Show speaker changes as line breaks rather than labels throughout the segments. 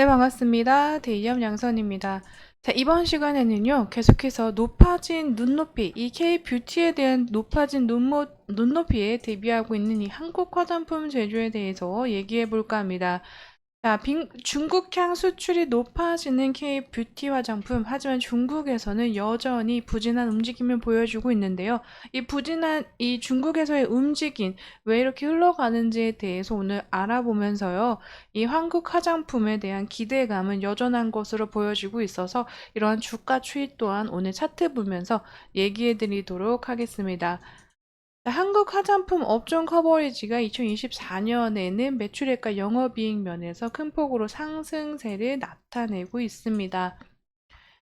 네, 반갑습니다. 대이염 양선입니다. 자, 이번 시간에는요, 계속해서 높아진 눈높이, 이 K-뷰티에 대한 높아진 눈높이에 대비하고 있는 이 한국 화장품 제조에 대해서 얘기해 볼까 합니다. 자, 중국향 수출이 높아지는 K-뷰티 화장품. 하지만 중국에서는 여전히 부진한 움직임을 보여주고 있는데요. 이 부진한 이 중국에서의 움직임, 왜 이렇게 흘러가는지에 대해서 오늘 알아보면서요. 이 한국 화장품에 대한 기대감은 여전한 것으로 보여지고 있어서 이러한 주가 추이 또한 오늘 차트 보면서 얘기해 드리도록 하겠습니다. 한국 화장품 업종 커버리지가 2024년에는 매출액과 영업이익 면에서 큰 폭으로 상승세를 나타내고 있습니다.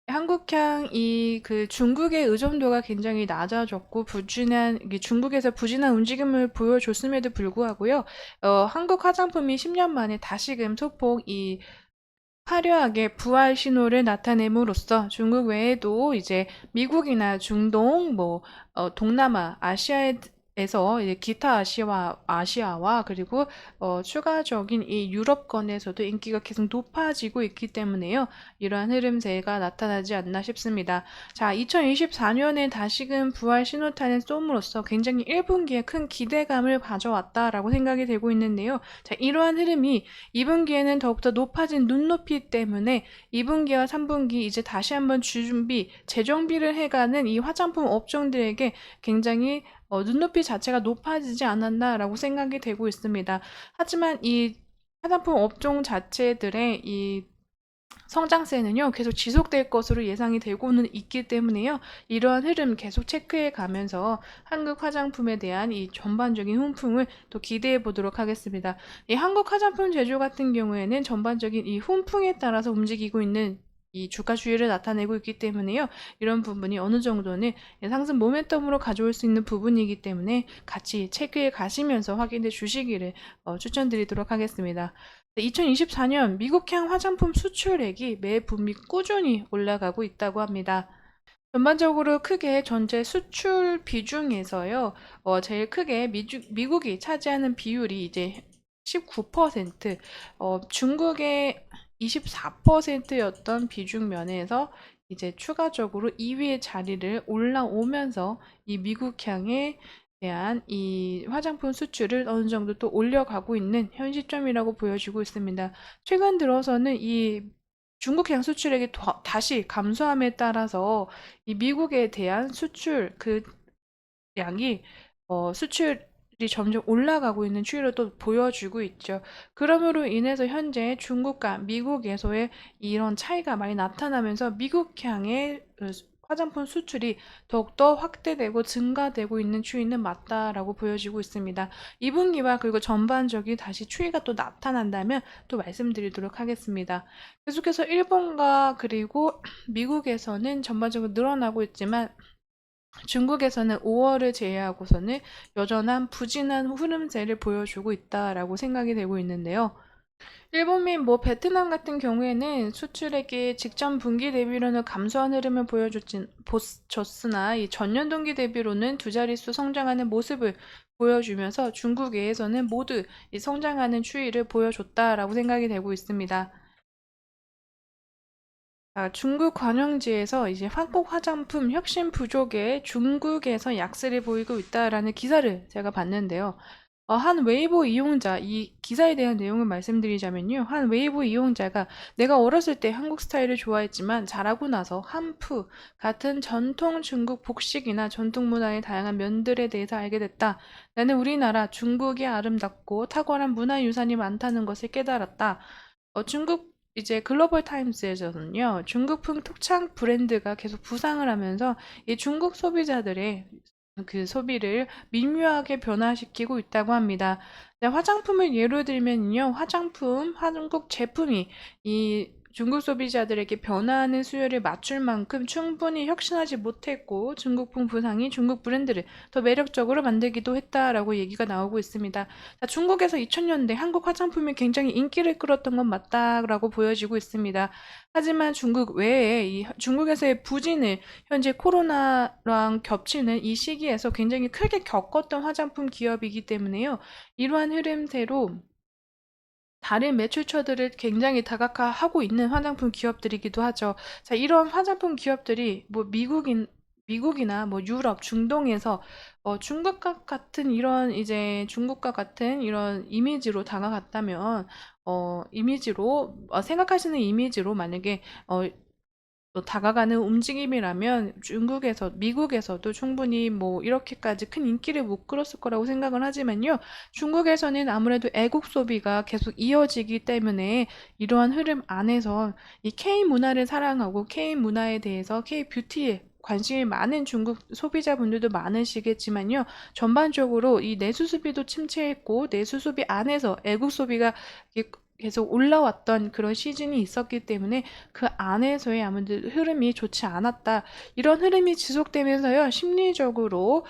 한국향 중국의 의존도가 굉장히 낮아졌고 중국에서 부진한 움직임을 보여줬음에도 불구하고요. 한국 화장품이 10년 만에 다시금 소폭 화려하게 부활 신호를 나타냄으로써 중국 외에도 이제 미국이나 중동, 동남아, 아시아에서 이제 기타 아시아와 그리고 추가적인 이 유럽권에서도 인기가 계속 높아지고 있기 때문에요. 이러한 흐름세가 나타나지 않나 싶습니다. 자, 2024년에 다시금 부활 신호탄을 쏘므로써 굉장히 1분기에 큰 기대감을 가져왔다라고 생각이 되고 있는데요. 자, 이러한 흐름이 2분기에는 더욱더 높아진 눈높이 때문에 2분기와 3분기 이제 다시 한번 재정비를 해가는 이 화장품 업종들에게 굉장히 눈높이 자체가 높아지지 않았나라고 생각이 되고 있습니다. 하지만 이 화장품 업종 자체들의 이 성장세는요, 계속 지속될 것으로 예상이 되고는 있기 때문에요. 이러한 흐름 계속 체크해 가면서 한국 화장품에 대한 이 전반적인 훈풍을 또 기대해 보도록 하겠습니다. 이 한국 화장품 제조 같은 경우에는 전반적인 이 훈풍에 따라서 움직이고 있는 이 주가 주의를 나타내고 있기 때문에요. 이런 부분이 어느 정도는 상승 모멘텀으로 가져올 수 있는 부분이기 때문에 같이 체크해 가시면서 확인해 주시기를 추천드리도록 하겠습니다. 2024년 미국향 화장품 수출액이 매 분기 꾸준히 올라가고 있다고 합니다. 전반적으로 크게 전체 수출 비중에서요, 제일 크게 미국이 차지하는 비율이 이제 19%, 중국의 24%였던 비중 면에서 이제 추가적으로 2위의 자리를 올라오면서 이 미국향의 대한 이 화장품 수출을 어느 정도 또 올려가고 있는 현 시점이라고 보여지고 있습니다. 최근 들어서는 이 중국향 수출액이 다시 감소함에 따라서 이 미국에 대한 수출 양이 수출이 점점 올라가고 있는 추이를 또 보여주고 있죠. 그러므로 인해서 현재 중국과 미국에서의 이런 차이가 많이 나타나면서 미국향의 화장품 수출이 더욱더 확대되고 증가되고 있는 추이는 맞다라고 보여지고 있습니다. 2분기와 그리고 전반적인 다시 추이가 또 나타난다면 또 말씀드리도록 하겠습니다. 계속해서 일본과 그리고 미국에서는 전반적으로 늘어나고 있지만 중국에서는 5월을 제외하고서는 여전한 부진한 흐름세를 보여주고 있다라고 생각이 되고 있는데요. 일본 및 베트남 같은 경우에는 수출액이 직전 분기 대비로는 감소한 흐름을 보여줬으나 이 전년 동기 대비로는 두 자릿수 성장하는 모습을 보여주면서 중국 외에서는 모두 이 성장하는 추이를 보여줬다라고 생각이 되고 있습니다. 중국 관영지에서 이제 한국 화장품 혁신 부족에 중국에서 약세를 보이고 있다라는 기사를 제가 봤는데요. 한 웨이보 이용자, 이 기사에 대한 내용을 말씀드리자면요. 한 웨이보 이용자가 내가 어렸을 때 한국 스타일을 좋아했지만 자라고 나서 한푸 같은 전통 중국 복식이나 전통 문화의 다양한 면들에 대해서 알게 됐다. 나는 우리나라 중국이 아름답고 탁월한 문화유산이 많다는 것을 깨달았다. 중국 이제 글로벌 타임스에서는요, 중국풍 톡창 브랜드가 계속 부상을 하면서 이 중국 소비자들의 그 소비를 미묘하게 변화시키고 있다고 합니다. 화장품을 예로 들면요, 한국 제품이 이 중국 소비자들에게 변화하는 수요를 맞출 만큼 충분히 혁신하지 못했고 중국풍 부상이 중국 브랜드를 더 매력적으로 만들기도 했다라고 얘기가 나오고 있습니다. 중국에서 2000년대 한국 화장품이 굉장히 인기를 끌었던 건 맞다라고 보여지고 있습니다. 하지만 중국 외에 이 중국에서의 부진을 현재 코로나랑 겹치는 이 시기에서 굉장히 크게 겪었던 화장품 기업이기 때문에요. 이러한 흐름대로 다른 매출처들을 굉장히 다각화하고 있는 화장품 기업들이기도 하죠. 자, 이런 화장품 기업들이 뭐 미국이나 뭐 유럽, 중동에서 중국과 같은 이런 이미지로 다가갔다면 이미지로 생각하시는 이미지로 만약에 또 다가가는 움직임이라면 미국에서도 충분히 뭐 이렇게까지 큰 인기를 못 끌었을 거라고 생각을 하지만요. 중국에서는 아무래도 애국 소비가 계속 이어지기 때문에 이러한 흐름 안에서 이 K 문화를 사랑하고 K 문화에 대해서 K 뷰티에 관심이 많은 중국 소비자분들도 많으시겠지만요. 전반적으로 이 내수 소비도 침체했고 내수 소비 안에서 애국 소비가 계속 올라왔던 그런 시즌이 있었기 때문에 그 안에서의 아무래도 흐름이 좋지 않았다. 이런 흐름이 지속되면서요, 심리적으로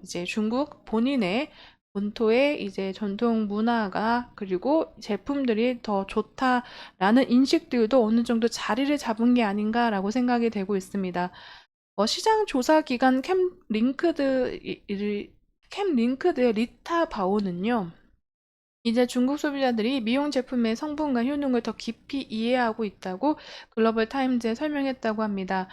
이제 중국 본인의 본토의 이제 전통 문화가 그리고 제품들이 더 좋다라는 인식들도 어느 정도 자리를 잡은 게 아닌가라고 생각이 되고 있습니다. 시장 조사 기관 캠 링크드의 리타 바오는요. 이제 중국 소비자들이 미용 제품의 성분과 효능을 더 깊이 이해하고 있다고 글로벌 타임즈에 설명했다고 합니다.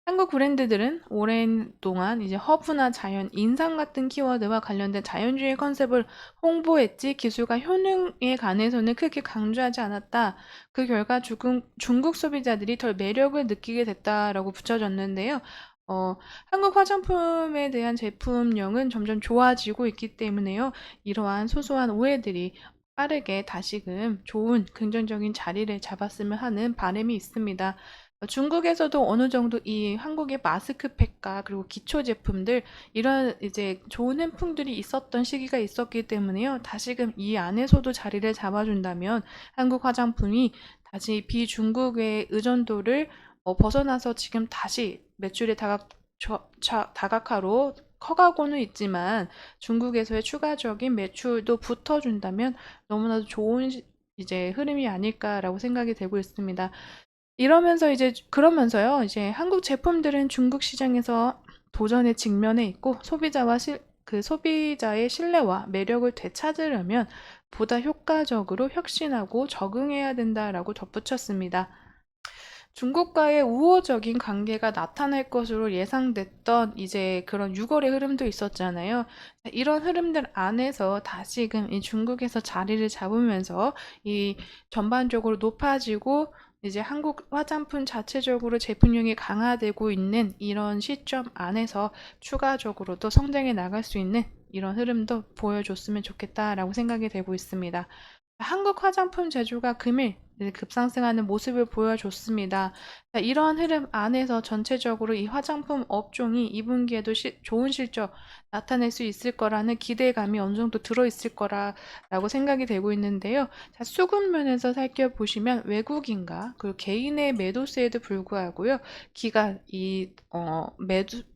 한국 브랜드들은 오랜 동안 이제 허브나 자연, 인상 같은 키워드와 관련된 자연주의 컨셉을 홍보했지 기술과 효능에 관해서는 크게 강조하지 않았다. 그 결과 중국 소비자들이 덜 매력을 느끼게 됐다라고 붙여졌는데요. 한국 화장품에 대한 제품명은 점점 좋아지고 있기 때문에요. 이러한 소소한 오해들이 빠르게 다시금 좋은 긍정적인 자리를 잡았으면 하는 바람이 있습니다. 중국에서도 어느 정도 이 한국의 마스크팩과 그리고 기초 제품들 이런 이제 좋은 행풍들이 있었던 시기가 있었기 때문에요. 다시금 이 안에서도 자리를 잡아준다면 한국 화장품이 다시 비중국의 의존도를 벗어나서 지금 다시 매출의 다각화로 커가고는 있지만 중국에서의 추가적인 매출도 붙어준다면 너무나도 좋은 이제 흐름이 아닐까라고 생각이 되고 있습니다. 그러면서요, 이제 한국 제품들은 중국 시장에서 도전에 직면해 있고 소비자의 신뢰와 매력을 되찾으려면 보다 효과적으로 혁신하고 적응해야 된다라고 덧붙였습니다. 중국과의 우호적인 관계가 나타날 것으로 예상됐던 이제 그런 6월의 흐름도 있었잖아요. 이런 흐름들 안에서 다시금 이 중국에서 자리를 잡으면서 이 전반적으로 높아지고 이제 한국 화장품 자체적으로 제품력이 강화되고 있는 이런 시점 안에서 추가적으로 또 성장해 나갈 수 있는 이런 흐름도 보여줬으면 좋겠다라고 생각이 되고 있습니다. 한국 화장품 제조가 금일 급상승하는 모습을 보여줬습니다. 자, 이러한 흐름 안에서 전체적으로 이 화장품 업종이 2분기에도 좋은 실적 나타낼 수 있을 거라는 기대감이 어느 정도 들어있을 거라고 생각이 되고 있는데요. 자, 수급 면에서 살펴보시면 외국인과 그리고 개인의 매도세에도 불구하고요.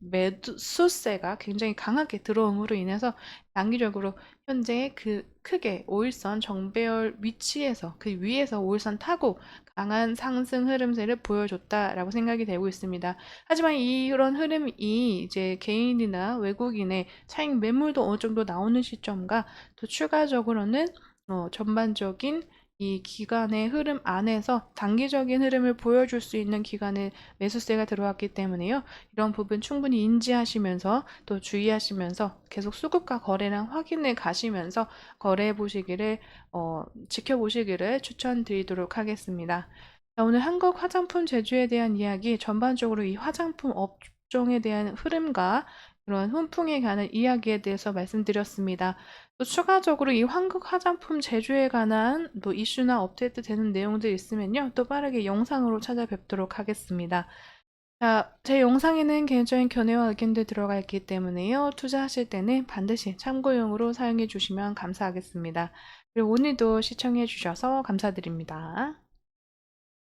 매수세가 굉장히 강하게 들어옴으로 인해서 단기적으로 현재 그 크게 5일선 정배열 위치에서 그 위에서 5일선 타고 강한 상승 흐름세를 보여줬다라고 생각이 되고 있습니다. 하지만 이런 흐름이 이제 개인이나 외국인의 차익 매물도 어느 정도 나오는 시점과 또 추가적으로는 전반적인 이 기간의 흐름 안에서 단기적인 흐름을 보여줄 수 있는 기간에 매수세가 들어왔기 때문에요. 이런 부분 충분히 인지하시면서 또 주의하시면서 계속 수급과 거래량 확인해 가시면서 거래해 보시기를 지켜보시기를 추천드리도록 하겠습니다. 자, 오늘 한국 화장품 제조에 대한 이야기 전반적으로 이 화장품 업종에 대한 흐름과 그런 훈풍에 관한 이야기에 대해서 말씀드렸습니다. 또 추가적으로 이 한국 화장품 제조에 관한 또 이슈나 업데이트 되는 내용들 있으면요. 또 빠르게 영상으로 찾아뵙도록 하겠습니다. 자, 제 영상에는 개인적인 견해와 의견들 들어가 있기 때문에요. 투자하실 때는 반드시 참고용으로 사용해 주시면 감사하겠습니다. 그리고 오늘도 시청해 주셔서 감사드립니다.